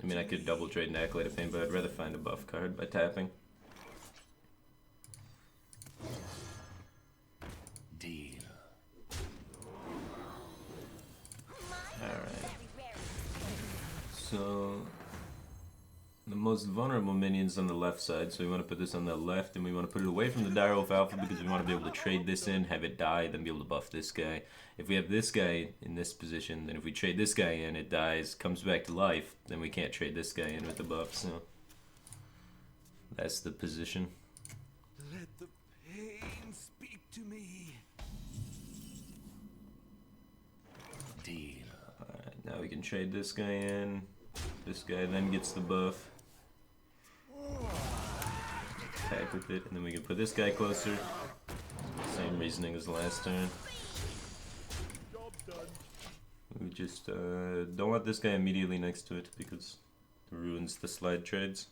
I mean, I could double trade and Acolyte of Pain, but I'd rather find a buff card by tapping. Deal. Alright. So, the most vulnerable minion's on the left side, so we want to put this on the left, and we want to put it away from the Direwolf Alpha because we want to be able to trade this in, have it die, then be able to buff this guy. If we have this guy in this position, then if we trade this guy in, it dies, comes back to life, then we can't trade this guy in with the buff, so that's the position. Let the pain speak to me. Deal. Alright, now we can trade this guy in. This guy then gets the buff. Attack with it, and then we can put this guy closer. Same reasoning as last turn. We just don't want this guy immediately next to it because it ruins the slide trades.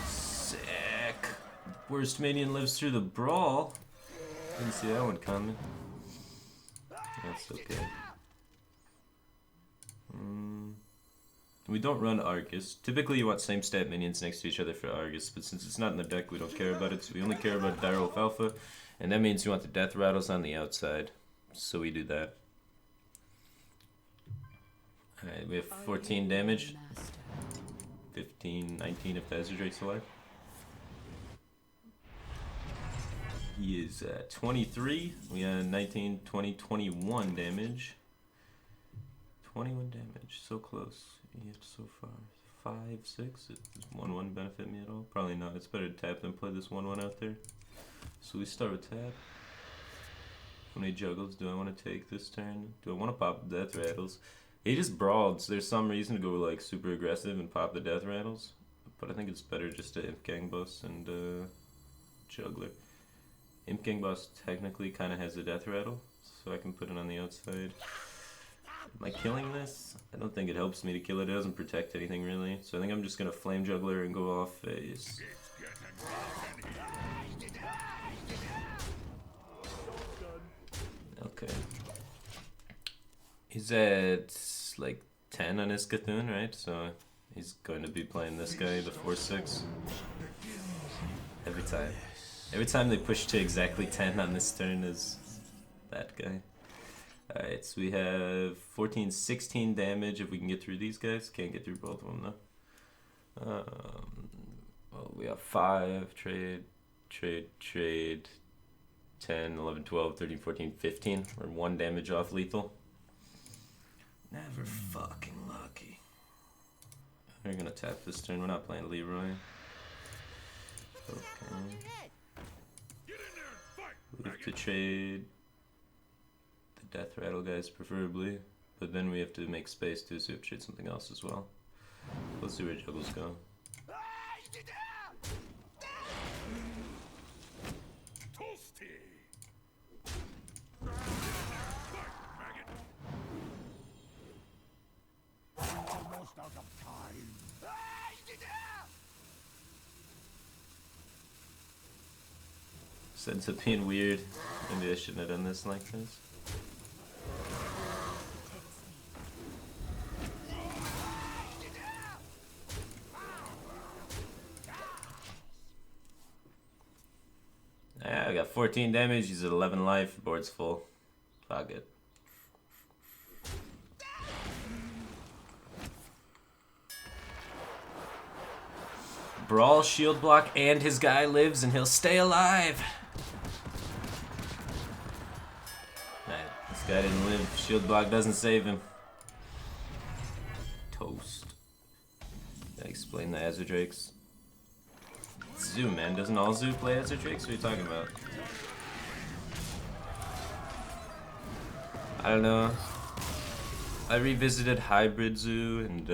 Sick. Worst minion lives through the brawl. Didn't see that one coming. That's okay. We don't run Argus. Typically you want same stat minions next to each other for Argus, but since it's not in the deck we don't care about it, so we only care about Direwolf Alpha, and that means you want the Death Rattles on the outside, so we do that. Alright, we have 14 damage. 15, 19 if the Azure Drake's alive. He is at 23, we have 19, 20, 21 damage. 21 damage, so close. He hit so far. 5, 6. Does 1/1 benefit me at all? Probably not. It's better to tap than play this 1/1 out there. So we start with tap. When he juggles, do I want to take this turn? Do I want to pop the Death Rattles? He just brawled, so there's some reason to go like super aggressive and pop the Death Rattles. But I think it's better just to Imp Gang Boss and Juggler. Imp Gang Boss technically kind of has a Death Rattle, so I can put it on the outside. Am I killing this? I don't think it helps me to kill it. It doesn't protect anything really. So I think I'm just gonna Flame Juggler and go off phase. Okay. He's at like 10 on his Cthulhu, right? So he's going to be playing this guy, the 4/6. Every time. Every time they push to exactly 10 on this turn is that guy. Alright, so we have 14, 16 damage if we can get through these guys. Can't get through both of them though. Well, we have 5, trade, 10, 11, 12, 13, 14, 15. We're 1 damage off lethal. Never fucking lucky. We're gonna tap this turn. We're not playing Leroy. Okay. We have to trade the Death Rattle guys preferably, but then we have to make space too, so we have to trade something else as well. Let's see where Juggles go. Ends up being weird. Maybe I shouldn't have done this like this. Yeah, I got 14 damage, he's at 11 life, board's full. Fuck it. Brawl, shield block, and his guy lives and he'll stay alive. This guy didn't live. Shield block doesn't save him. Toast. Gotta explain the Azure Drakes. Zoo, man. Doesn't all Zoo play Azure Drakes? What are you talking about? I don't know. I revisited Hybrid Zoo and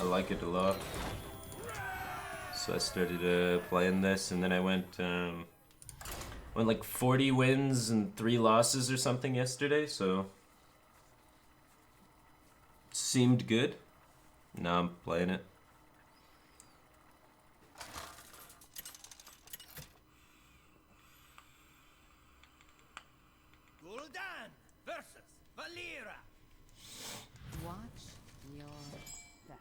I like it a lot. So I started playing this, and then I went like 40 wins and 3 losses or something yesterday, so seemed good. Now I'm playing it. versus Valera. Watch your back.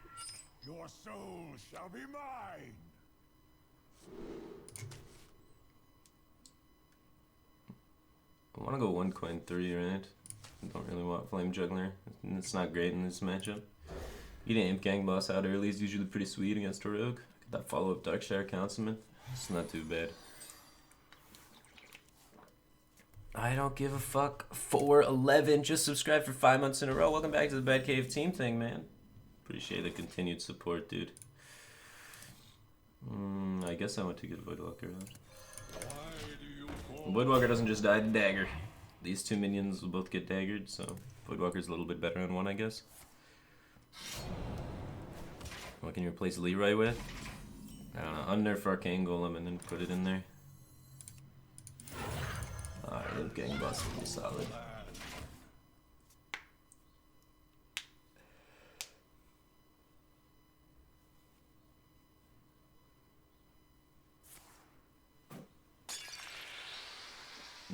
Your soul shall be mine. I want to go 1 coin 3, right? I don't really want Flame Juggler. It's not great in this matchup. Eating Imp Gang boss out early is usually pretty sweet against a rogue. Get that follow-up Darkshire Councilman. It's not too bad. I don't give a fuck. 411 just subscribed for 5 months in a row. Welcome back to the Bad Cave team thing, man. Appreciate the continued support, dude. I guess I want to get Voidwalker out. Voidwalker doesn't just die to dagger. These two minions will both get daggered, so Voidwalker's a little bit better on one, I guess. What can you replace Leroy with? I don't know. Unnerf Arcane Golem and then put it in there. Alright, Imp Gang boss will be solid.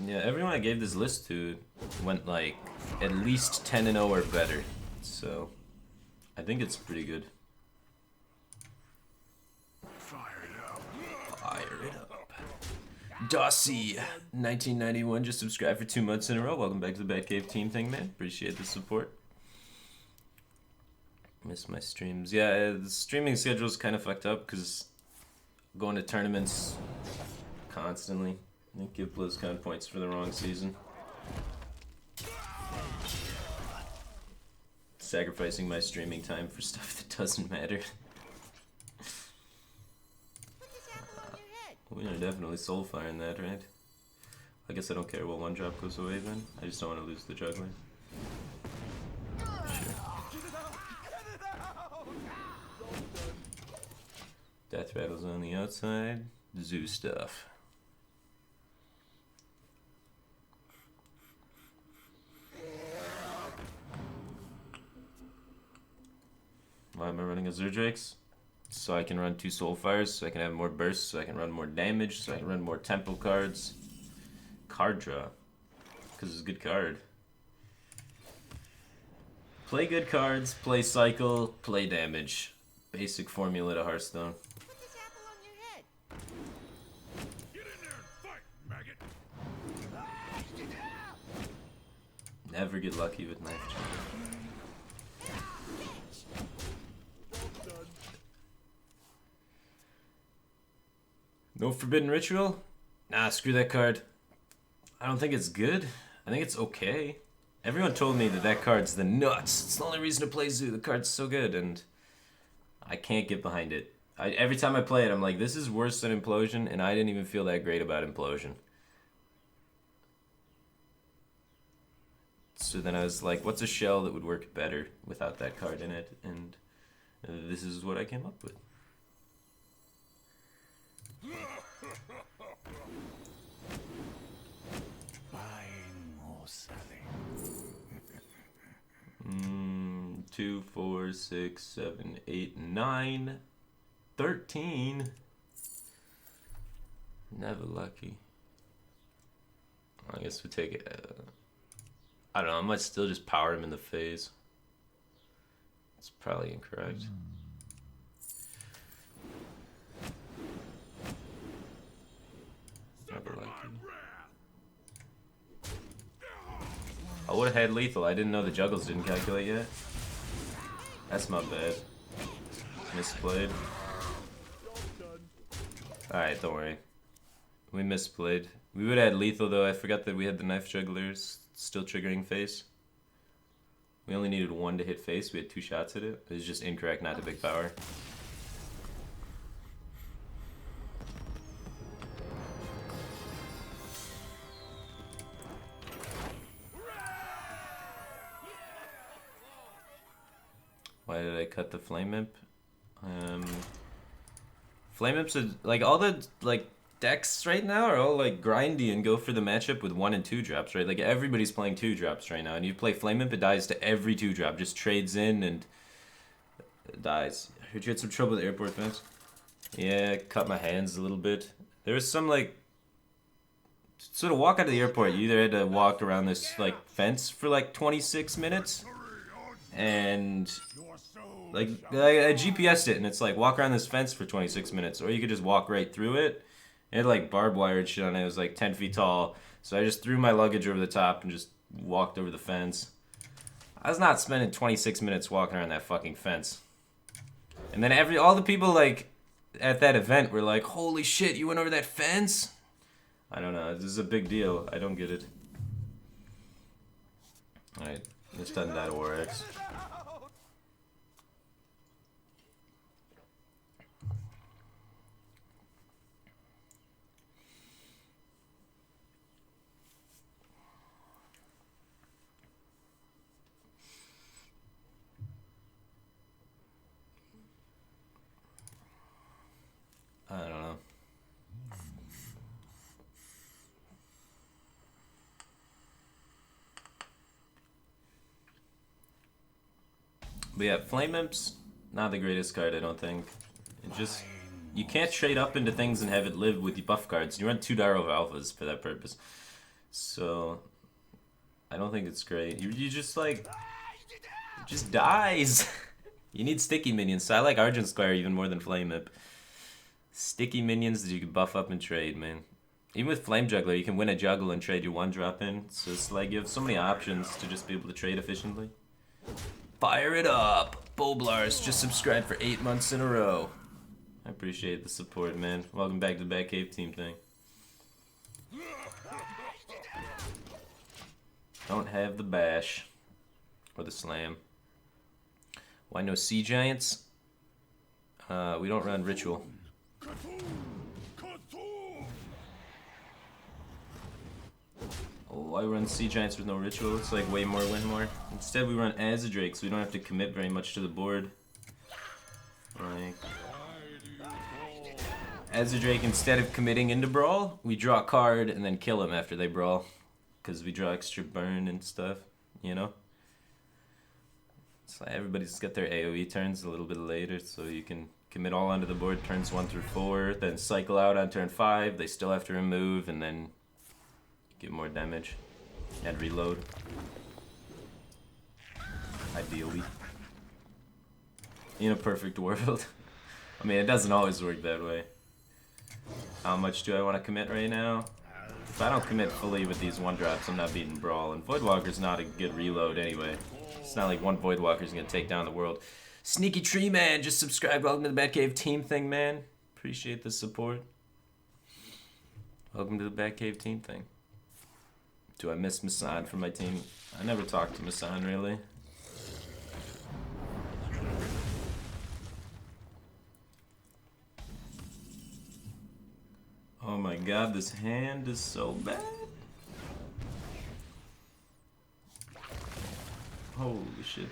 Yeah, everyone I gave this list to went like at least 10-0 or better, so I think it's pretty good. Fire it up. Dossie, 1991, just subscribed for 2 months in a row. Welcome back to the Batcave team thing, man. Appreciate the support. Miss my streams. Yeah, the streaming schedule's kind of fucked up because going to tournaments constantly. I think give BlizzCon points for the wrong season. Sacrificing my streaming time for stuff that doesn't matter. We are definitely soulfiring that, right? I guess I don't care what one drop goes away then. I just don't want to lose the juggler. Sure. Death Rattle's on the outside. Zoo stuff. Why am I running a Zerdrakes? So I can run 2 Soulfires, so I can have more bursts, so I can run more damage, so I can run more tempo cards. Card draw. Because it's a good card. Play good cards, play cycle, play damage. Basic formula to Hearthstone. Put this apple on your head. Get in there and fight, maggot. Never get lucky with knife charge. No Forbidden Ritual? Nah, screw that card. I don't think it's good. I think it's okay. Everyone told me that that card's the nuts. It's the only reason to play Zoo. The card's so good, and I can't get behind it. Every time I play it, I'm like, this is worse than Implosion, and I didn't even feel that great about Implosion. So then I was like, what's a shell that would work better without that card in it? And this is what I came up with. Buying or selling. 2, 4, 6, 7, 8, 9, 13. Never lucky. I guess we take it. I don't know. I might still just power him in the phase. It's probably incorrect. Never lucky. I would have had lethal. I didn't know the juggles didn't calculate yet. That's my bad. Misplayed. Alright, don't worry. We misplayed. We would have had lethal though. I forgot that we had the knife jugglers still triggering face. We only needed 1 to hit face. We had 2 shots at it. It was just incorrect, not the big power. Why did I cut the Flame Imp? Flame Imps are, like, all the, like, decks right now are all, like, grindy and go for the matchup with 1 and 2 drops, right? Like, everybody's playing 2 drops right now, and you play Flame Imp, it dies to every 2 drop. Just trades in and it dies. I heard you had some trouble with airport fence. Yeah, cut my hands a little bit. There was some, like, So to walk out of the airport, you either had to walk around this like fence for like 26 minutes, and like I GPSed it, and it's like walk around this fence for 26 minutes, or you could just walk right through it. It had like barbed wire and shit on it. It was like 10 feet tall, so I just threw my luggage over the top and just walked over the fence. I was not spending 26 minutes walking around that fucking fence. And then all the people like at that event were like, "Holy shit, you went over that fence?" I don't know. This is a big deal. I don't get it. Alright, let's done that ORX. I don't know. But yeah, Flame Imps, not the greatest card, I don't think. It just, you can't trade up into things and have it live with the buff cards. You run 2 Darrow Alphas for that purpose. So, I don't think it's great. You just like, it just dies. You need sticky minions, so I like Argent Squire even more than Flame Imp. Sticky minions that you can buff up and trade, man. Even with Flame Juggler, you can win a juggle and trade your 1-drop in. So it's like you have so many options to just be able to trade efficiently. Fire it up! Boblars just subscribed for 8 months in a row. I appreciate the support, man. Welcome back to the Batcave team thing. Don't have the bash. Or the slam. Why no Sea Giants? We don't run Ritual. Oh, I run Sea Giants with no Ritual. It's like way more win more. Instead, we run Azadrake, so we don't have to commit very much to the board. Like Azadrake, instead of committing into Brawl, we draw a card and then kill him after they brawl, because we draw extra burn and stuff. You know. So everybody's got their AOE turns a little bit later, so you can commit all onto the board turns 1 through 4, then cycle out on turn 5. They still have to remove, and then get more damage and reload. Ideally. In a perfect world. I mean, it doesn't always work that way. How much do I want to commit right now? If I don't commit fully with these 1-drops, I'm not beating Brawl. And Voidwalker's not a good reload anyway. It's not like one Voidwalker's gonna take down the world. Sneaky Tree Man just subscribed. Welcome to the Batcave team thing, man. Appreciate the support. Welcome to the Batcave team thing. Do I miss Masan from my team? I never talked to Masan, really. Oh my god, this hand is so bad. Holy shit.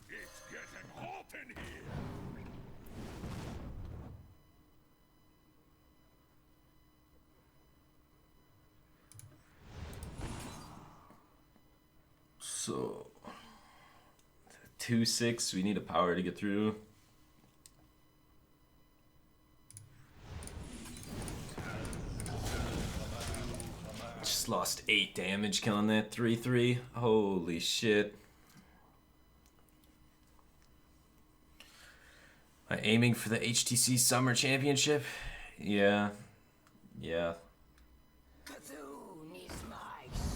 It's getting hot in here. So 2-6, we need a power to get through. Just lost 8 damage killing that 3-3. Holy shit. Am I aiming for the HTC Summer Championship? Yeah. Yeah.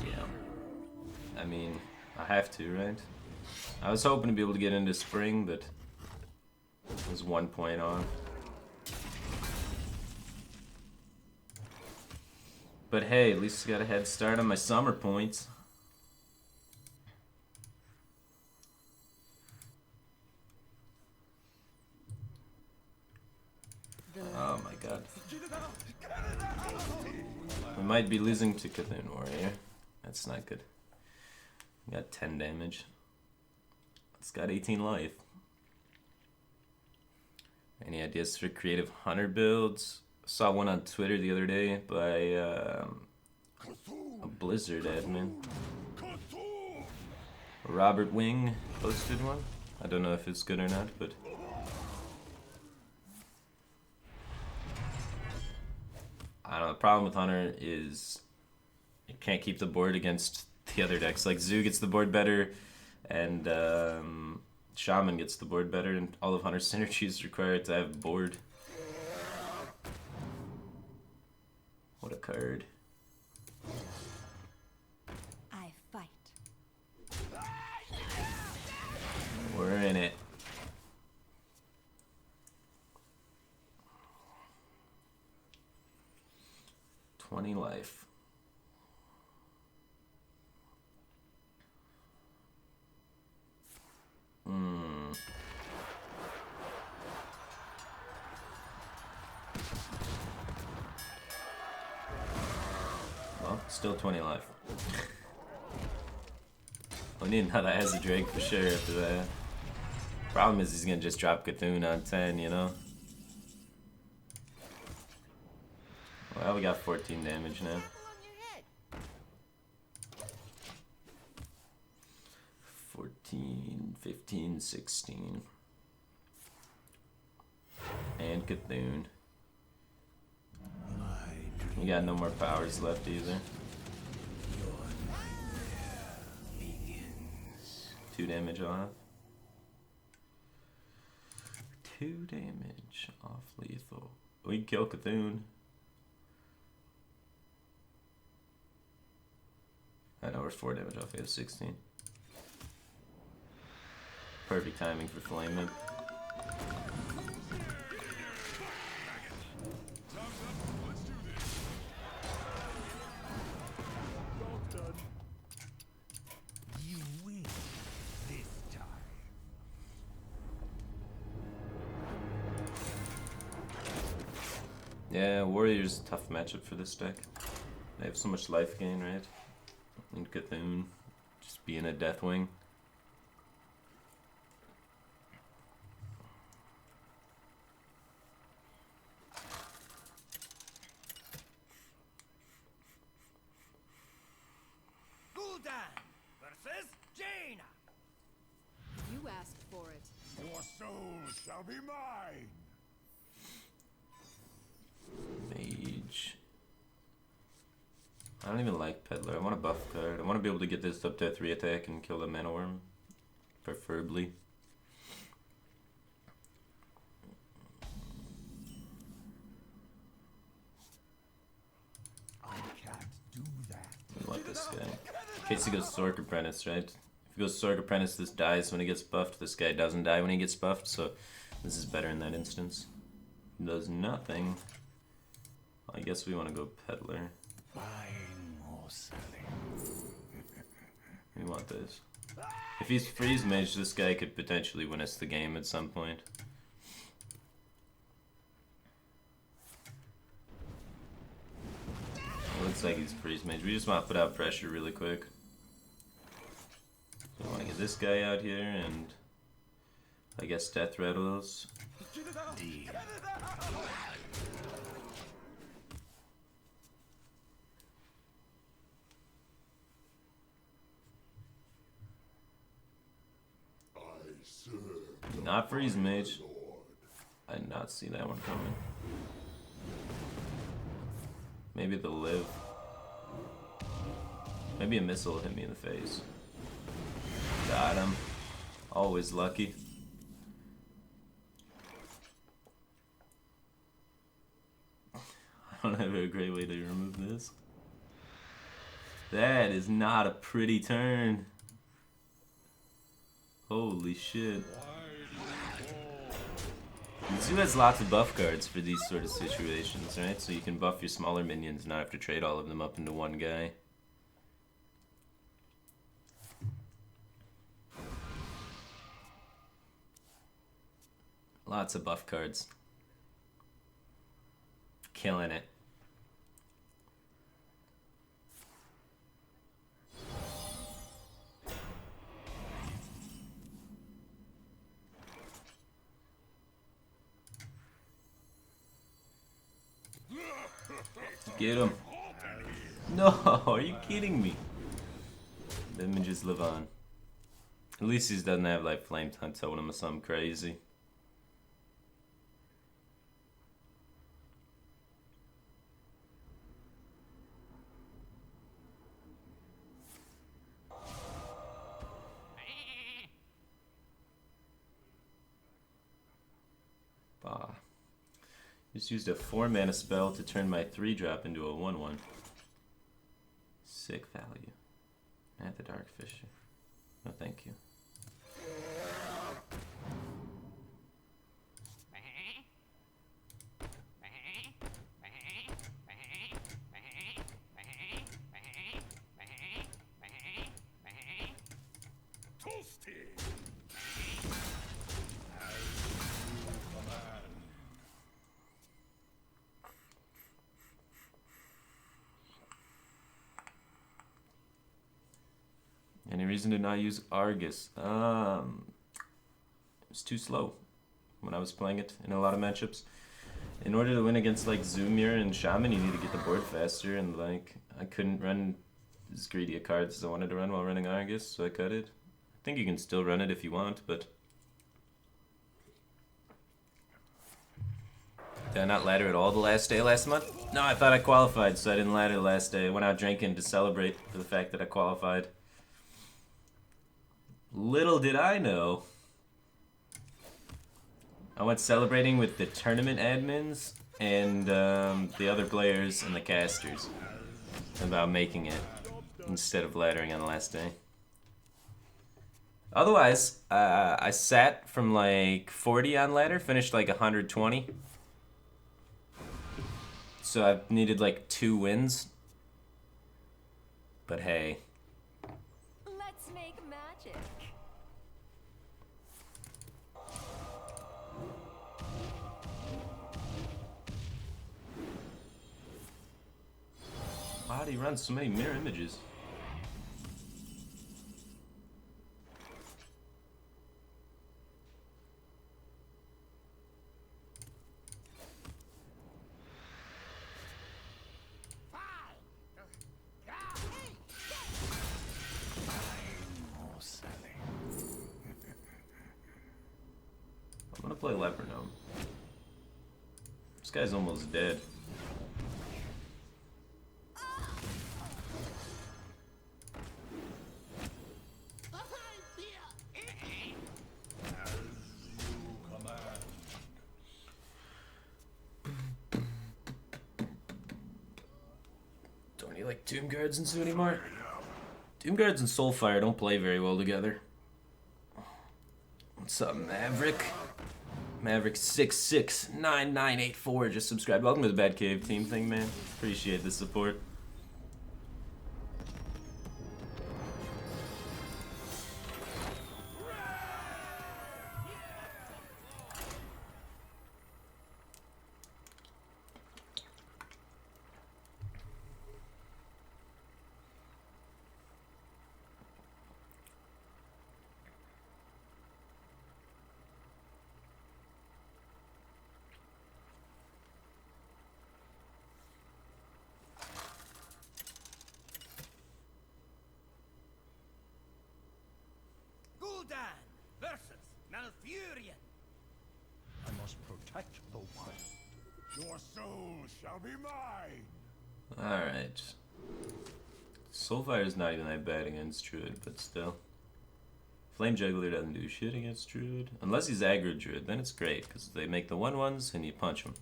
Yeah. I mean, I have to, right? I was hoping to be able to get into spring, but it was 1 point off. But hey, at least I got a head start on my summer points. Oh my god. We might be losing to Cthulhu Warrior. That's not good. Got 10 damage. It's got 18 life. Any ideas for creative hunter builds? Saw one on Twitter the other day by a Blizzard admin. Robert Wing posted one. I don't know if it's good or not, but I don't know. The problem with Hunter is you can't keep the board against the other decks. Like Zoo gets the board better, and Shaman gets the board better, and all of Hunter's synergies require it to have board. What a card. I fight. We're in it. $20 life. Well, still 20 life. We need another as a Drake for sure after that. Problem is he's gonna just drop Cthulhu on 10, you know? Well, we got 14 damage now. Apple on your head. 14, 15, 16. And Cthulhu. We got no more powers left either. 2 damage off. 2 damage off lethal. We can kill Cthulhu. I know we're 4 damage off. We have 16. Perfect timing for Flame Whip. You win this time. Yeah, Warrior's a tough matchup for this deck. They have so much life gain, right? And Cthulhu just being a Deathwing. Gul'dan versus Jaina. You asked for it. Your soul shall be mine. Mage. I don't even like Peddler. I want a buff card. I want to be able to get this up to 3 attack and kill the Mana Worm. Preferably. I can't do that. I like this guy. In case he goes Sork Apprentice, right? If he goes Sork Apprentice, this dies when he gets buffed. This guy doesn't die when he gets buffed, so this is better in that instance. Does nothing. I guess we want to go Peddler. Buying or selling. We want this. If he's Freeze Mage, this guy could potentially win us the game at some point. It looks like he's Freeze Mage. We just want to put out pressure really quick. So we want to get this guy out here and I guess Death Rattles. Deal. I serve Not Freeze Mage. I did not see that one coming. Maybe the live. Maybe a missile will hit me in the face. Got him. Always lucky. I don't have a great way to remove this. That is not a pretty turn. Holy shit. Zoo has lots of buff cards for these sort of situations, right? So you can buff your smaller minions and not have to trade all of them up into one guy. Lots of buff cards. Killing it. Get him. No, are you kidding me? Let me just live on. At least he doesn't have like flame totem or something crazy. Bah. Just used a 4-mana spell to turn my 3-drop into a 1/1. Sick value. At the Dark Fisher. No, thank you. Any reason to not use Argus? It's too slow when I was playing it in a lot of matchups. In order to win against like Zoomer and Shaman, you need to get the board faster, and like I couldn't run as greedy a cards as I wanted to run while running Argus, so I cut it. I think you can still run it if you want, but did I not ladder at all the last day last month? No, I thought I qualified, so I didn't ladder the last day. I went out drinking to celebrate for the fact that I qualified. Little did I know, I went celebrating with the tournament admins and the other players and the casters about making it instead of laddering on the last day. Otherwise, I sat from like 40 on ladder, finished like 120. So I needed like 2 wins. But hey. Let's make magic. Why do you run so many mirror images? I'm gonna play Leper Gnome. This guy's almost dead. Don't you like Tomb Guards and Sooty Mart? Tomb Guards and Soulfire don't play very well together. What's up, Maverick? Maverick669984 just subscribed. Welcome to the Bad Cave team thing, man. Appreciate the support. Versus Malfurion. I must protect the wild. Your soul shall be mine. Alright. Soulfire is not even that bad against Druid, but still. Flame Juggler doesn't do shit against Druid. Unless he's aggro Druid, then it's great, because they make the 1/1s and you punch them.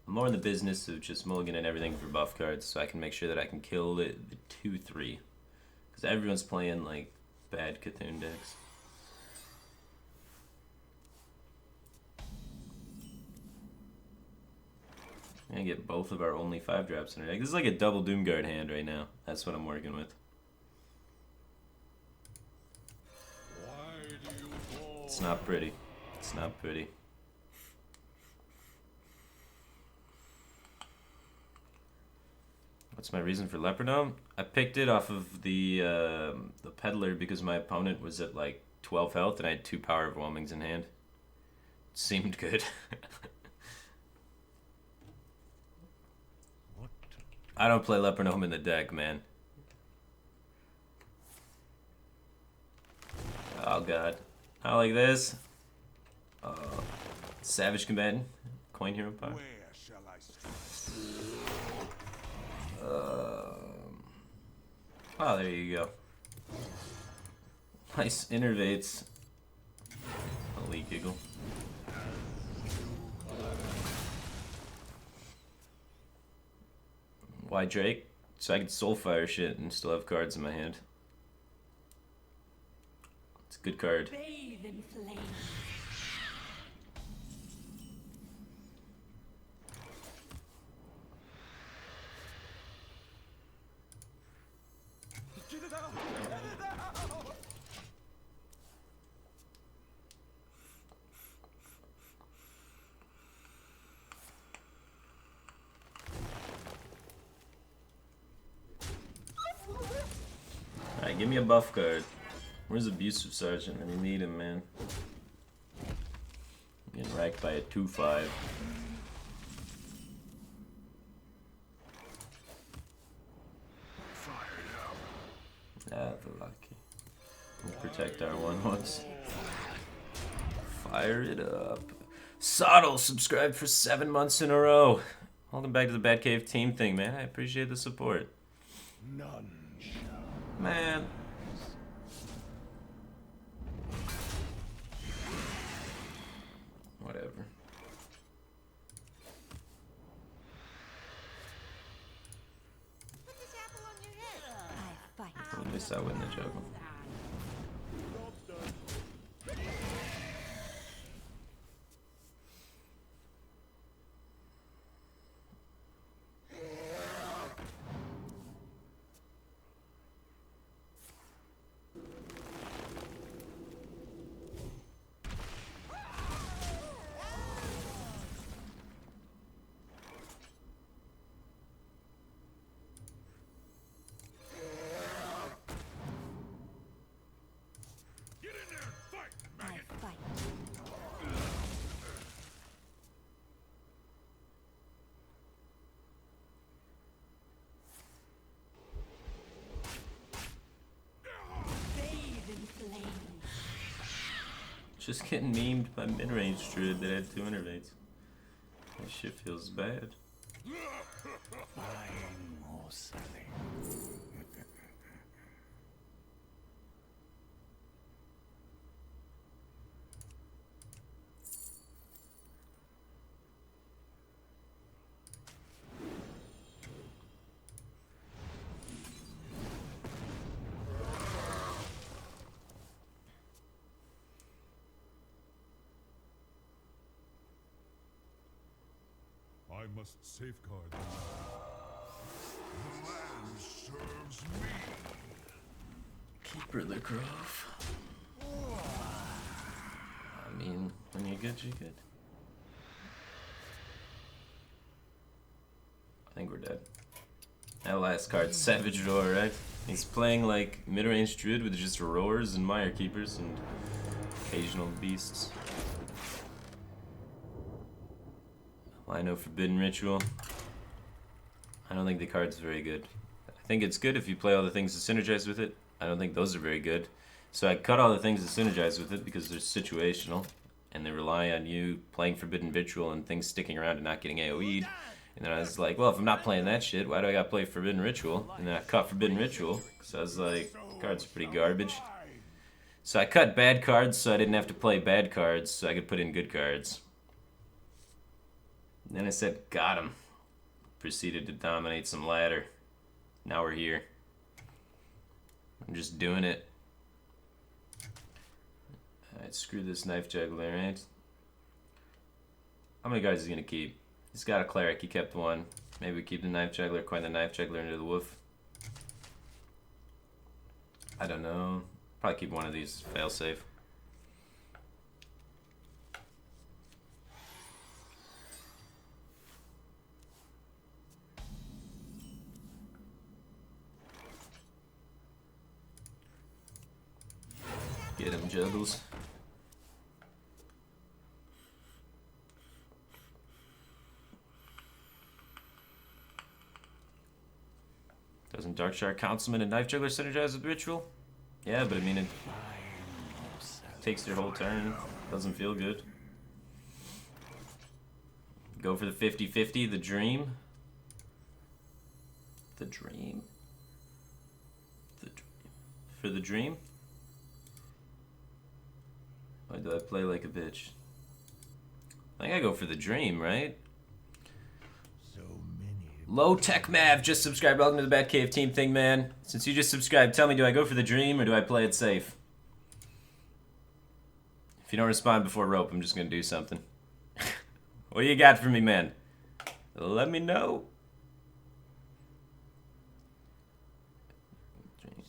I'm more in the business of just mulliganing everything for buff cards, so I can make sure that I can kill the 2/3. Because everyone's playing, like, bad Cthulhu decks. I'm gonna get both of our only 5-drops in our deck. This is like a double Doomguard hand right now. That's what I'm working with. Why do you fall? It's not pretty. It's not pretty. What's my reason for Leper Gnome? I picked it off of the Peddler because my opponent was at like 12 health and I had 2 Power Overwhelmings in hand. It seemed good. What? I don't play Leper Gnome in the deck, man. Oh god. Not like this. Savage Combatant. Coin Hero Power. Where shall I strike? Oh, there you go. Nice innervates. Holy giggle. Why Drake? So I can Soulfire shit and still have cards in my hand. It's a good card. Bathe in flame. Get it out! Get it out! Alright, give me a buff card. Where's Abusive Sergeant? I need him, man. I'm getting racked by a 2-5. Ah, the lucky. We'll protect our 1/1s. Fire it up. Sottle subscribed for 7 months in a row. Welcome back to the Batcave team thing, man. I appreciate the support. None shall. Man. Whatever. Put this apple on your head. I fight. At least I win the juggle. Get in there and fight, I maggot! fight. Bathe in flame. Just getting memed by mid-range druid that had 2 innervates. That shit feels bad. Buying or selling? I must safeguard the land serves me. Keeper of the Grove. I mean, when you're good, you're good. I think we're dead. That last card, Savage Roar, right? He's playing like mid-range druid with just roars and mire keepers and occasional beasts. I know Forbidden Ritual. I don't think the card's very good. I think it's good if you play all the things to synergize with it. I don't think those are very good. So I cut all the things to synergize with it because they're situational. And they rely on you playing Forbidden Ritual and things sticking around and not getting AoE'd. And then I was like, well, if I'm not playing that shit, why do I gotta play Forbidden Ritual? And then I cut Forbidden Ritual. So I was like, cards are pretty garbage. So I cut bad cards so I didn't have to play bad cards so I could put in good cards. Then I said, got him. Proceeded to dominate some ladder. Now we're here. I'm just doing it. Alright, screw this Knife Juggler, right? How many guys is he gonna keep? He's got a Cleric, he kept 1. Maybe we keep the Knife Juggler, coin the Knife Juggler into the Wolf. I don't know. Probably keep one of these, fail safe. Get him, Juggles. Doesn't Dark Shark Councilman and Knife Juggler synergize with Ritual? Yeah, but I mean, it takes your whole turn. Doesn't feel good. Go for the 50-50, the dream. The dream? For the dream? Why do I play like a bitch? I think I go for the dream, right? So many. Low Tech Mav just subscribed. Welcome to the Batcave team thing, man. Since you just subscribed, tell me, do I go for the dream or do I play it safe? If you don't respond before rope, I'm just gonna do something. What do you got for me, man? Let me know.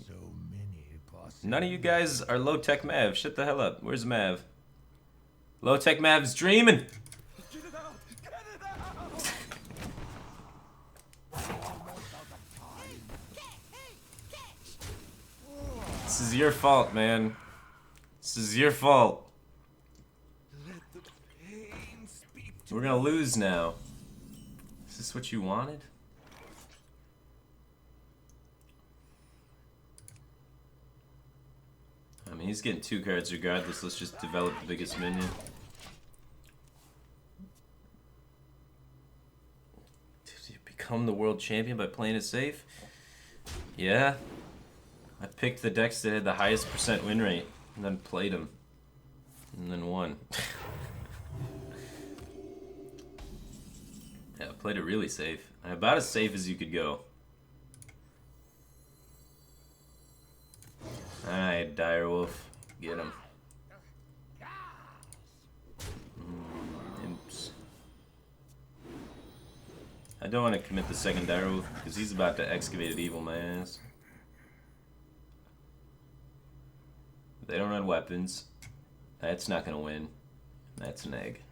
So many possibilities. None of you guys are Low Tech Mav. Shut the hell up. Where's Mav? Low Tech Mav's dreaming. Get it out! Get it out! This is your fault, man. This is your fault. Let the pain speak to We're gonna lose now. Is this what you wanted? I mean, he's getting 2 cards regardless. Let's just develop the biggest minion. Did you become the world champion by playing it safe? Yeah. I picked the decks that had the highest % win rate, and then played them. And then won. Yeah, I played it really safe. About as safe as you could go. Alright, Direwolf. Get him. Imps. I don't want to commit the second Direwolf because he's about to excavate evil my ass. They don't run weapons. That's not gonna win. That's an egg.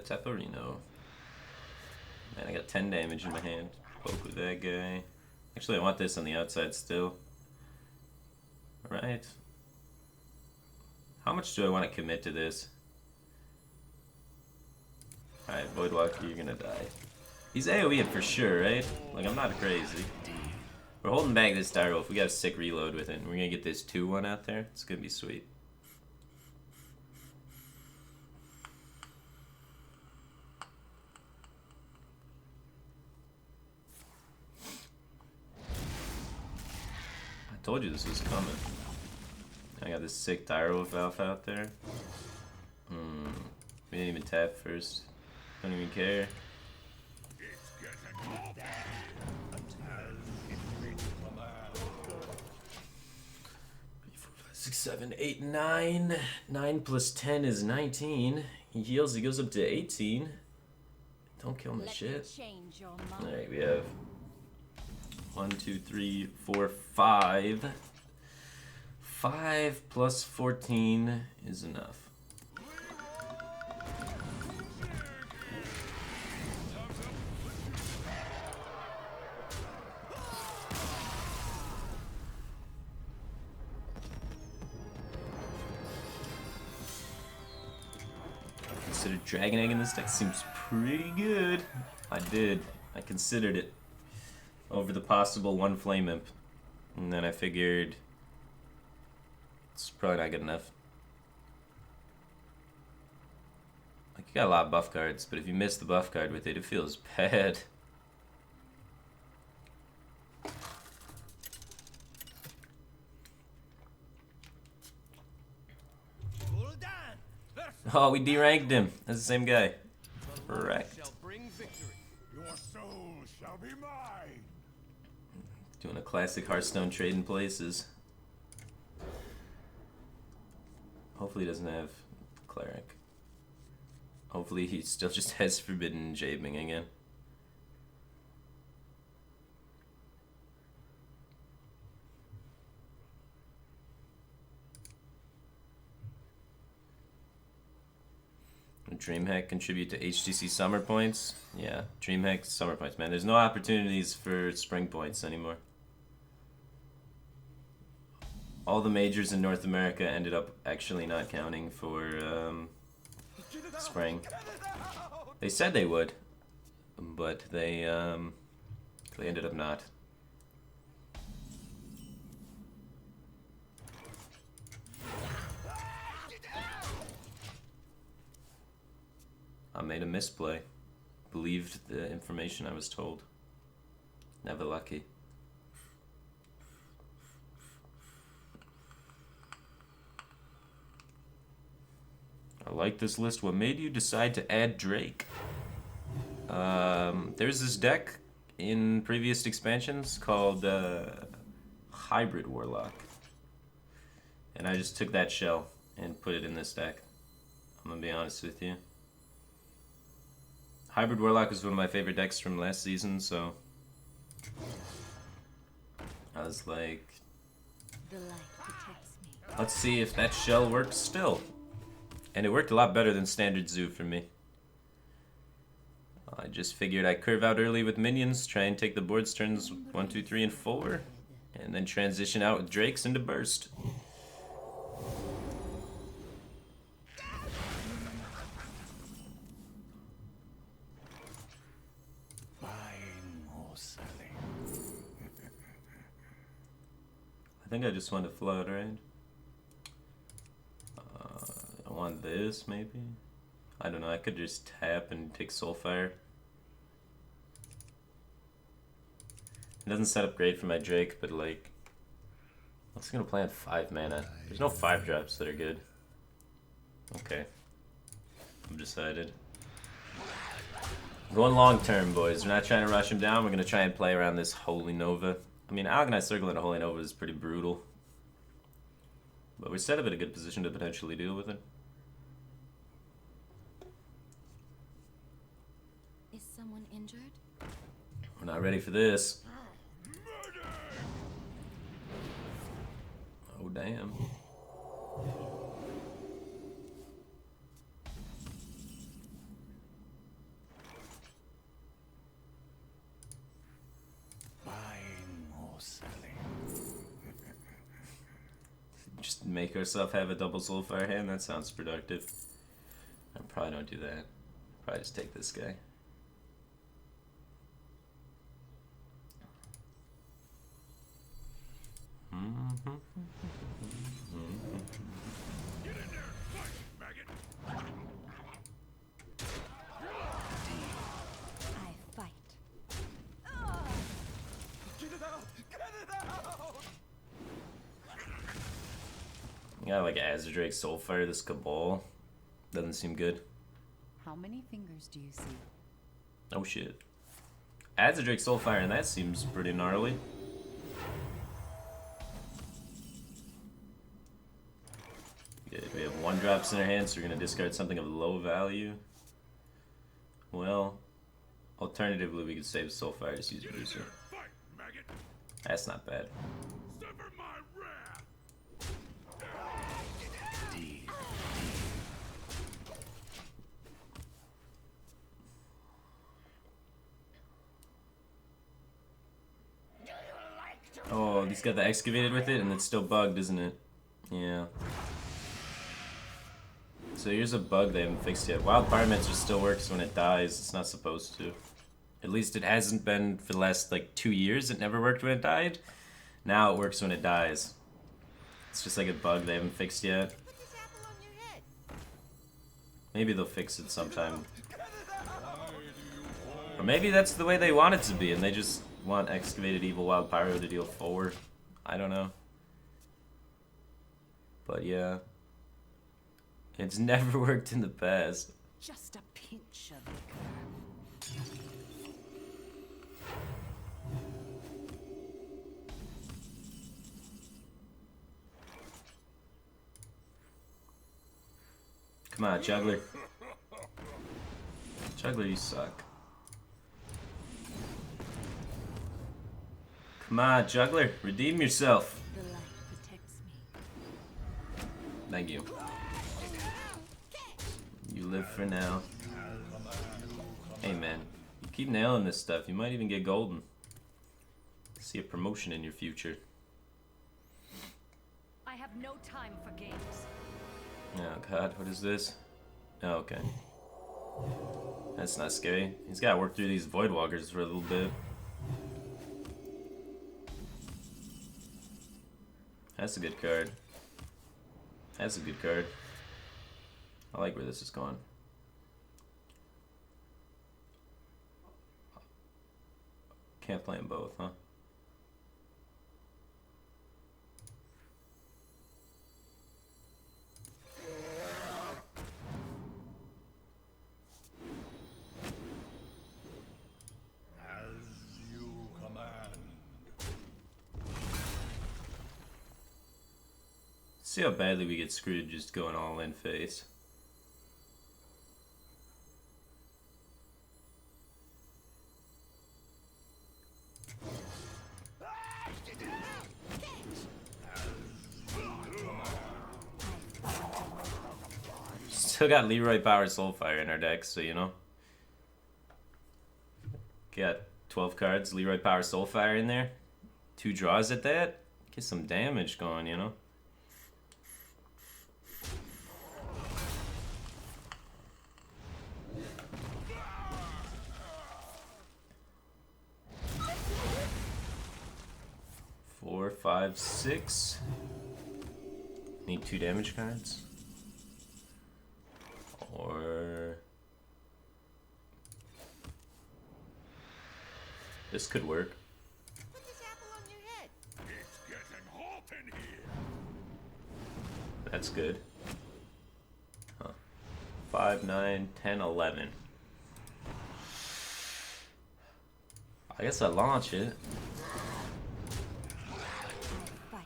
Taparino. Man, I got 10 damage in my hand. Poke with that guy. Actually, I want this on the outside still. Alright. How much do I want to commit to this? Alright, Voidwalker, you're gonna die. He's AoE'd for sure, right? Like, I'm not crazy. We're holding back this Direwolf. We got a sick reload with it. And we're gonna get this 2-1 out there. It's gonna be sweet. I told you this was coming. I got this sick Direwolf alpha out there. We didn't even tap first. Don't even care. It's getting bad. 6, 7, 8, 9. 9 plus 10 is 19. He heals, he goes up to 18. Don't kill my shit. Alright, we have 1, 2, 3, 4, 5. 5 plus 14 is enough. Considered Dragon Egg in this deck. Seems pretty good. I did. I considered it over the possible 1 Flame Imp. And then I figured it's probably not good enough. Like, you got a lot of buff cards, but if you miss the buff card with it, it feels bad. Oh, we deranked him. That's the same guy. Correct. Your soul shall be mine. Doing a classic Hearthstone trade in places. Hopefully he doesn't have Cleric. Hopefully he still just has Forbidden Jabing again. DreamHack contribute to HTC summer points? Yeah, DreamHack summer points, man. There's no opportunities for spring points anymore. All the majors in North America ended up actually not counting for spring. They said they would, but they ended up not. I made a misplay. Believed the information I was told. Never lucky. I like this list. What made you decide to add Drake? There's this deck in previous expansions called Hybrid Warlock. And I just took that shell and put it in this deck. I'm gonna be honest with you. Hybrid Warlock was one of my favorite decks from last season, so I was like, The light protects me. let's see if that shell works still. And it worked a lot better than standard Zoo for me. I just figured I'd curve out early with minions, try and take the board's turns 1, 2, 3, and 4, and then transition out with Drakes into Burst. Buying or selling. I think I just want to float, right? I want this, maybe? I don't know, I could just tap and take Soulfire. It doesn't set up great for my Drake, but like, what's gonna play on 5 mana? There's no 5 drops that are good. Okay. I'm decided. I'm going long term, boys. We're not trying to rush him down. We're gonna try and play around this Holy Nova. I mean, Agonized Circle and a Holy Nova is pretty brutal. But we're set up in a good position to potentially deal with it. Is someone injured? We're not ready for this. Oh, damn. Buying or selling. Just make ourselves have a double Soulfire hand? That sounds productive. I probably don't do that. Probably just take this guy. Get in there, fight, maggot. I fight. Get it out! Get it out! Yeah, like Azure Soulfire, this Cabal. Doesn't seem good. How many fingers do you see? Oh shit. Azure Soulfire, and that seems pretty gnarly. Good, we have 1-drops in our hand, so we're gonna discard something of low value. Well, alternatively, we could save Soulfire, just use Bruiser. Fight, maggot. That's not bad. Suffer my wrath. Oh, he's got the excavated with it, and it's still bugged, isn't it? Yeah. So here's a bug they haven't fixed yet. Wild Pyromancer still works when it dies. It's not supposed to. At least it hasn't been for the last, like, 2 years. It never worked when it died. Now it works when it dies. It's just like a bug they haven't fixed yet. Put this apple on your head. Maybe they'll fix it sometime. Or maybe that's the way they want it to be, and they just want Excavated Evil Wild Pyro to deal 4. I don't know. But yeah. It's never worked in the past. Just a pinch of liquor. Come on, Juggler. Juggler, you suck. Come on, Juggler. Redeem yourself. The light protects me. Thank you. You live for now. Hey man, you keep nailing this stuff, you might even get golden. See a promotion in your future. I have no time for games. Oh god, what is this? Oh, okay. That's not scary. He's gotta work through these Voidwalkers for a little bit. That's a good card. That's a good card. I like where this is going. Can't play them both, huh? As you command. See how badly we get screwed just going all in face. Still got Leroy Power Soulfire in our deck, so you know. Got 12 cards, Leroy Power Soulfire in there. 2 draws at that. Get some damage going, you know. Four, 5, 6. Need 2 damage cards. Or this could work. Put this apple on your head. It's getting hot in here. That's good. Huh. 5, 9, 10, 11. I guess I launch it. Fight.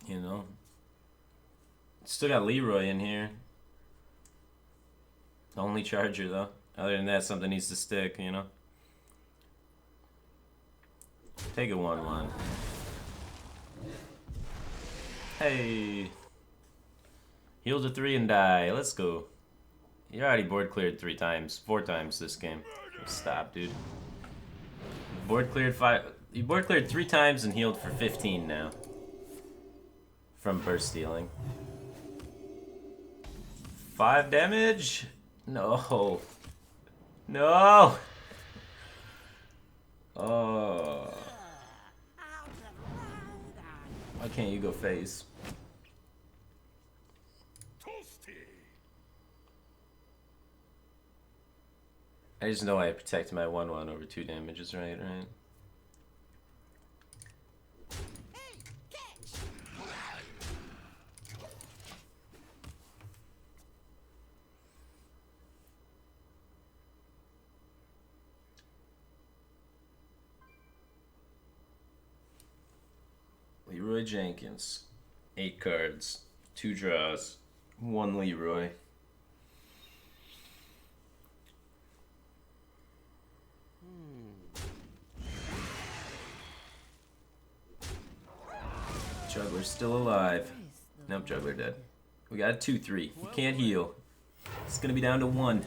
You know. Still got Leroy in here. Only Charger though. Other than that, something needs to stick, you know. Take a 1/1. Hey. Heal to 3 and die. Let's go. You already board cleared 4 times this game. Stop, dude. Board cleared 5. You board cleared 3 times and healed for 15 now. From burst stealing. 5 damage? No. No. Oh. Why can't you go face? Toasty. I just know I protect my 1/1 over 2 damages, right? Hey, catch! Leroy Jenkins. 8 cards. 2 draws. 1 Leroy. Juggler's still alive. Nope, Juggler dead. We got a 2-3. He can't heal. It's gonna be down to 1.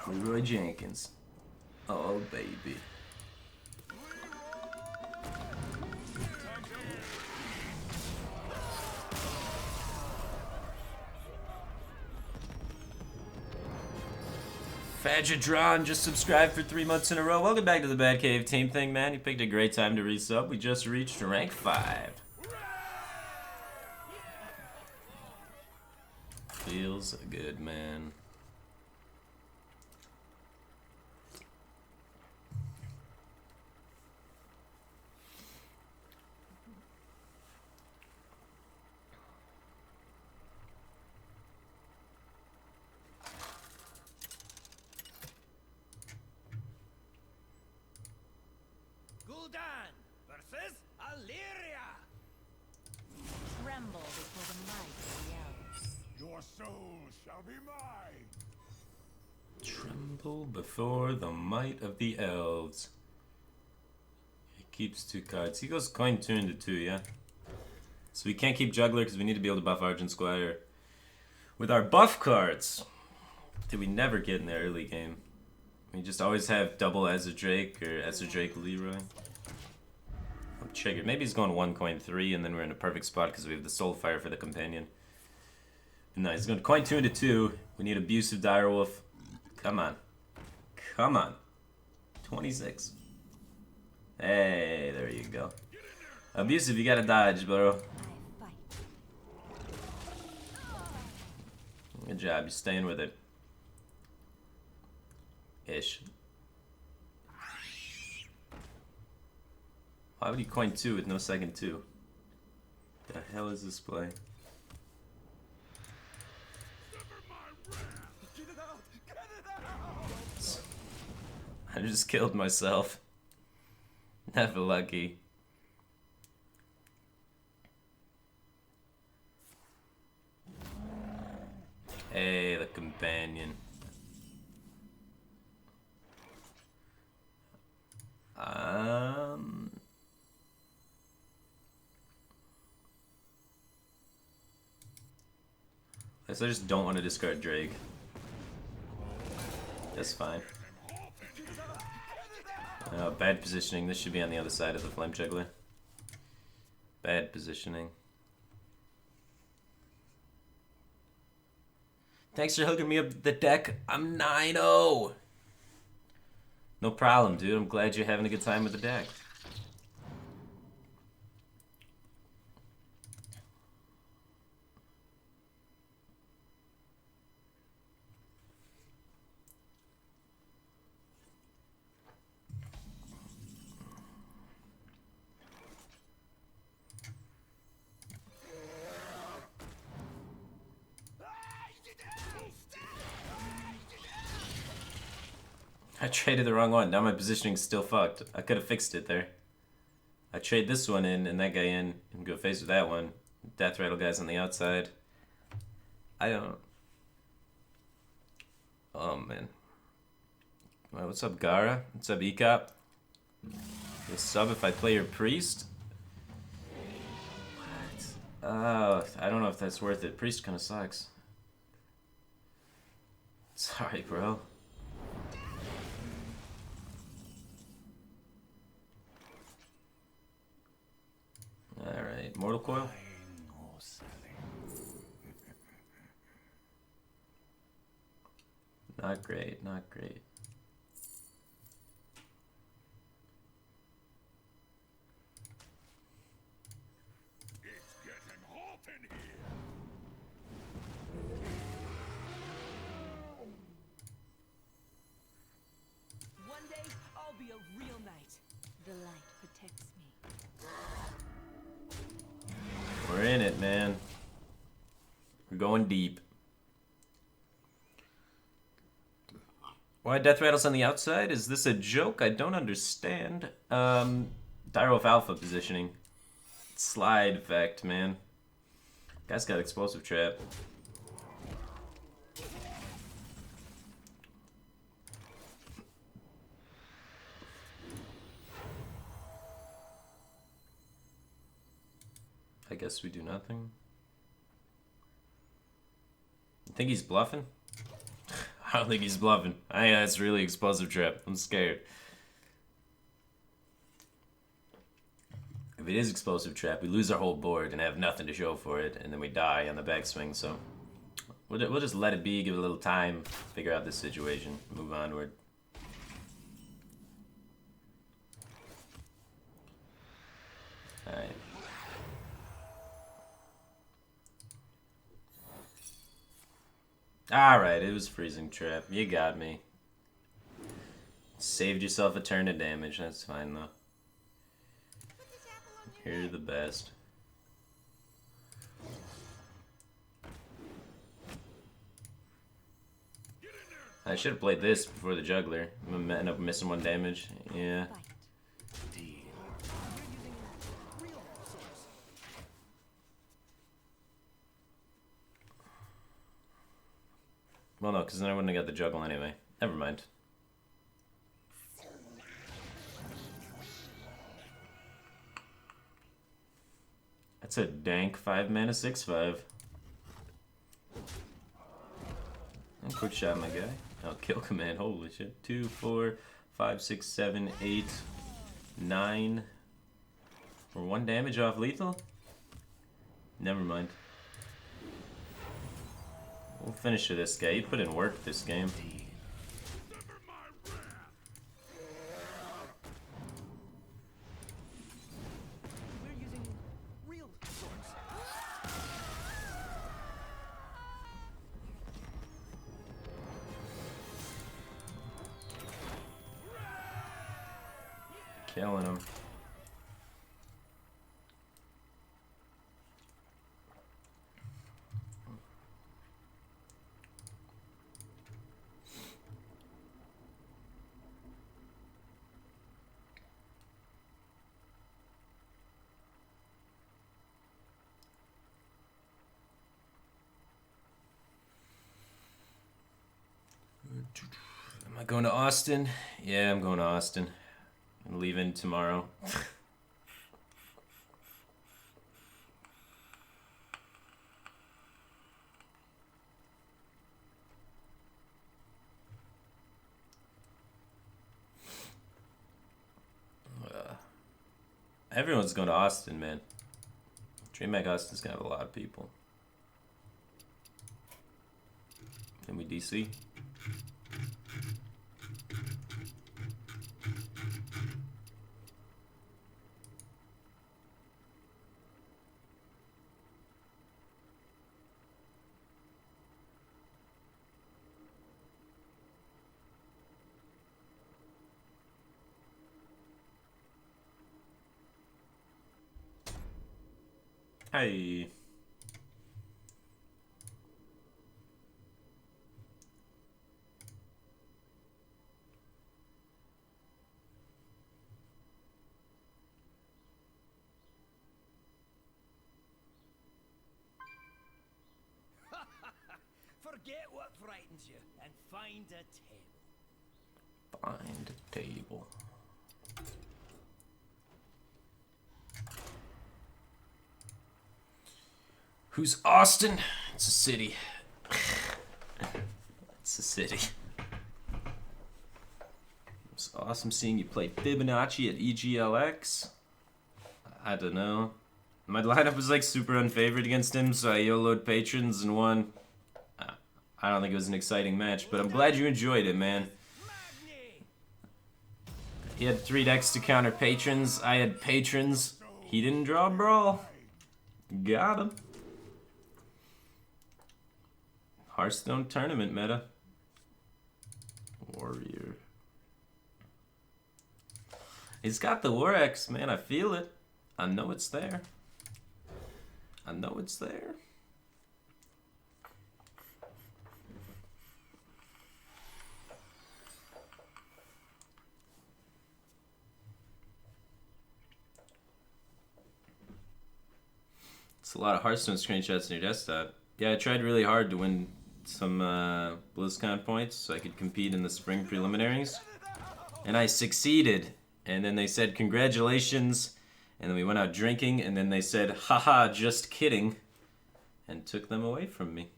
Leroy Jenkins. Oh, baby. Fadjadron just subscribed for 3 months in a row. Welcome back to the Bad Cave team thing, man. You picked a great time to resub. We just reached rank 5. Feels good, man. Gul'dan versus Illyria. Tremble before the might of the elves. Your soul shall be mine. Tremble before the might of the elves. He keeps 2 cards. He goes coin turn to 2, yeah? So we can't keep Juggler because we need to be able to buff Argent Squire with our buff cards that we never get in the early game. We just always have double Ezra Drake or Ezra Drake Leroy. I'm triggered. Maybe he's going 1 coin 3 and then we're in a perfect spot because we have the Soulfire for the companion. No, he's going to coin 2 into 2. We need abusive Direwolf. Come on. Come on. 26. Hey, there you go. Abusive, you gotta dodge, bro. I fight. Good job, you're staying with it. Ish. Why would you coin 2 with no second 2? The hell is this play? I just killed myself. Never lucky. Hey, the companion. I guess I just don't want to discard Drake. That's fine. Bad positioning. This should be on the other side of the Flame Juggler. Bad positioning. Thanks for hooking me up the deck. I'm 9-0. No problem, dude. I'm glad you're having a good time with the deck. I traded the wrong one. Now my positioning's still fucked. I could have fixed it there. I trade this one in and that guy in and go face with that one. Death Rattle guy's on the outside. I don't... Oh, man. Well, what's up, Gara? What's up, Ecop? You sub if I play your priest? What? I don't know if that's worth it. Priest kind of sucks. Sorry, bro. Alright, Mortal Coil? Not great, not great. It's getting hot in here. One day, I'll be a real knight. The light protects me. We're in it, man. We're going deep. Why Death Rattle's on the outside? Is this a joke? I don't understand. Direwolf Alpha positioning. Slide effect, man. Guy's got explosive trap. I guess we do nothing. You think he's bluffing? I don't think he's bluffing. That's really explosive trap. I'm scared. If it is explosive trap, we lose our whole board and have nothing to show for it, and then we die on the backswing, so... We'll just let it be, give it a little time, figure out this situation, move onward. Alright. Alright, it was freezing trap. You got me. Saved yourself a turn of damage. That's fine, though. You're the best. I should have played this before the juggler. I'm gonna end up missing 1 damage. Yeah. Well, no, because then I wouldn't have got the juggle anyway. Never mind. That's That's a dank 5-mana 6/5. And quick shot, my guy. Oh, kill command. Holy shit. 2, 4, 5, 6, 7, 8, 9. We're 1 damage off lethal? Never mind. We'll finish with this guy. He put in work this game. We're using real swords. Killing him. Am I going to Austin? Yeah, I'm going to Austin. I'm leaving tomorrow. Everyone's going to Austin, man. DreamHack Austin's gonna have a lot of people. Can we DC? Hey. Forget what frightens you and find a table. Find a table. Who's Austin? It's a city. It's a city. It's awesome seeing you play Fibonacci at EGLX. I don't know. My lineup was like super unfavored against him, so I YOLO'd patrons and won. I don't think it was an exciting match, but I'm glad you enjoyed it, man. He had 3 decks to counter patrons. I had patrons. He didn't draw Brawl. Got him. Hearthstone tournament meta. Warrior. He's got the War X, man. I feel it. I know it's there. I know it's there. It's a lot of Hearthstone screenshots in your desktop. Yeah, I tried really hard to win some BlizzCon points so I could compete in the spring preliminaries. And I succeeded. And then they said, congratulations. And then we went out drinking. And then they said, haha, just kidding. And took them away from me.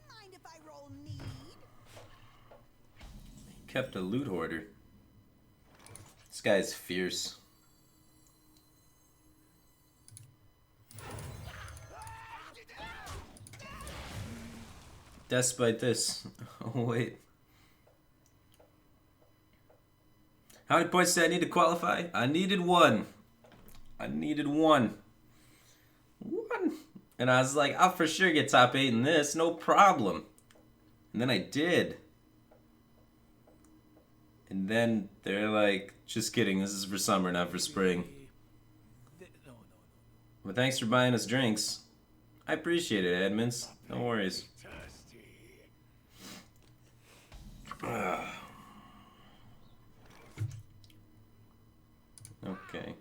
Mind if I roll need? Kept a loot hoarder. This guy's fierce. Despite this. Oh, wait. How many points did I need to qualify? I needed 1. I needed 1. 1. And I was like, I'll for sure get top 8 in this. No problem. And then I did. And then they're like, just kidding. This is for summer, not for spring. No. But thanks for buying us drinks. I appreciate it, admins. No worries. Okay.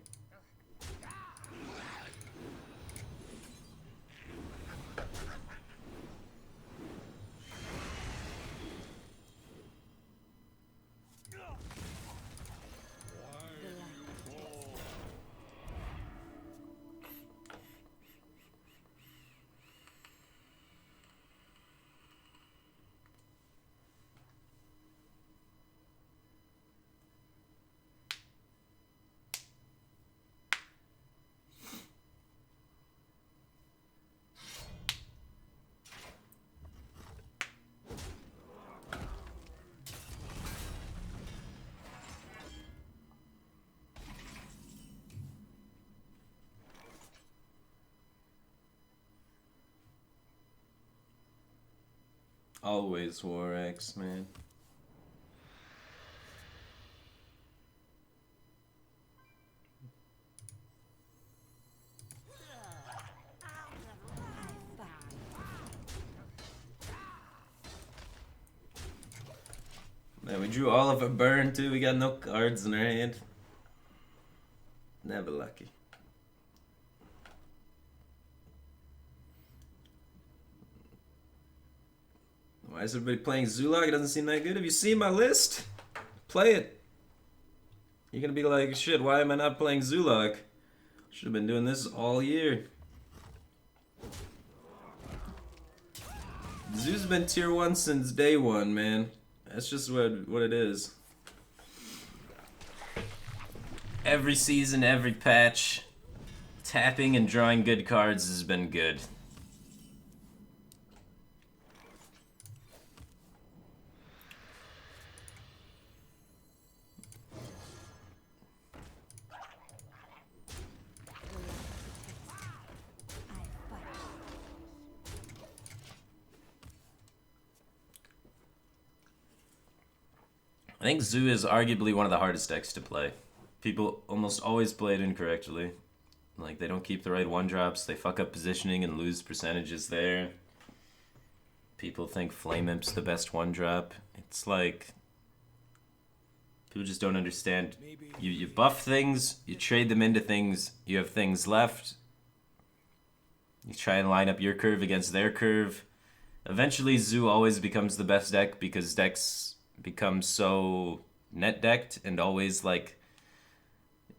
Always War X, man. Man, we drew all of a burn too. We got no cards in our hand. Never lucky. Why is everybody playing Zulog? It doesn't seem that good. Have you seen my list? Play it. You're gonna be like, shit, why am I not playing Zulog? Should have been doing this all year. Zoo's been tier 1 since day 1, man. That's just what it is. Every season, every patch, tapping and drawing good cards has been good. I think Zoo is arguably one of the hardest decks to play. People almost always play it incorrectly. Like, they don't keep the right 1-drops, they fuck up positioning and lose percentages there. People think Flame Imp's the best 1-drop. It's like, people just don't understand. You buff things, you trade them into things, you have things left. You try and line up your curve against their curve. Eventually, Zoo always becomes the best deck because decks become so net decked and always like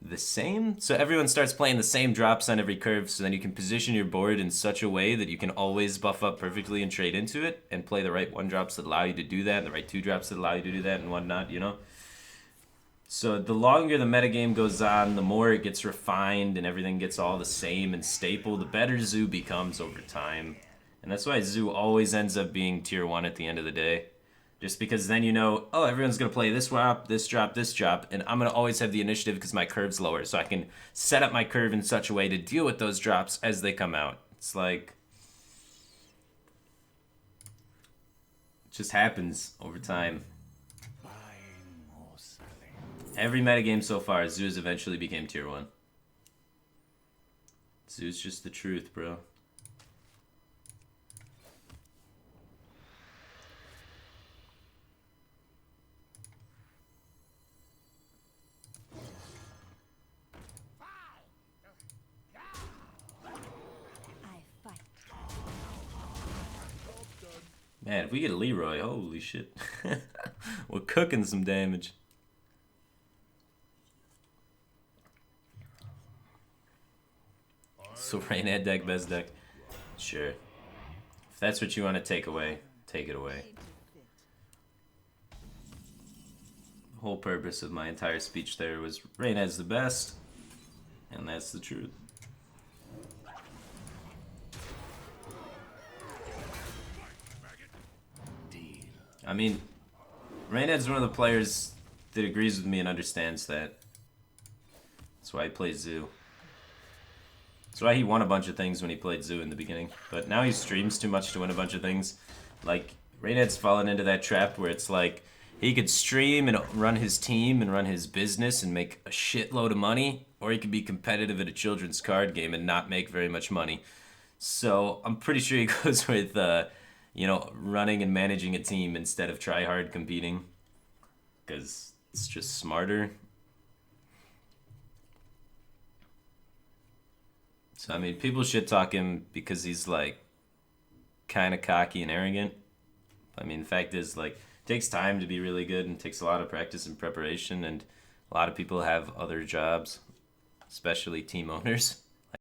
the same. So everyone starts playing the same drops on every curve, so then you can position your board in such a way that you can always buff up perfectly and trade into it and play the right 1-drops that allow you to do that and the right 2-drops that allow you to do that and whatnot, you know? So the longer the metagame goes on, the more it gets refined and everything gets all the same and staple, the better Zoo becomes over time. And that's why Zoo always ends up being tier 1 at the end of the day. Just because then you know, oh, everyone's going to play this drop, this drop, this drop, and I'm going to always have the initiative because my curve's lower. So I can set up my curve in such a way to deal with those drops as they come out. It's like, it just happens over time. Every metagame so far, Zeus eventually became tier 1. Zeus just the truth, bro. Man, if we get a Leroy, holy shit. We're cooking some damage. So Rainhead deck, best deck. Sure. If that's what you want to take away, take it away. The whole purpose of my entire speech there was Rainhead's the best, and that's the truth. I mean, Rainhead's one of the players that agrees with me and understands that. That's why he plays Zoo. That's why he won a bunch of things when he played Zoo in the beginning. But now he streams too much to win a bunch of things. Like, Rainhead's fallen into that trap where it's like, he could stream and run his team and run his business and make a shitload of money, or he could be competitive at a children's card game and not make very much money. So, I'm pretty sure he goes with, you know, running and managing a team instead of try-hard competing. Because it's just smarter. So, I mean, people shit-talk him because he's, like, kind of cocky and arrogant. I mean, the fact is, like, it takes time to be really good and takes a lot of practice and preparation, and a lot of people have other jobs, especially team owners.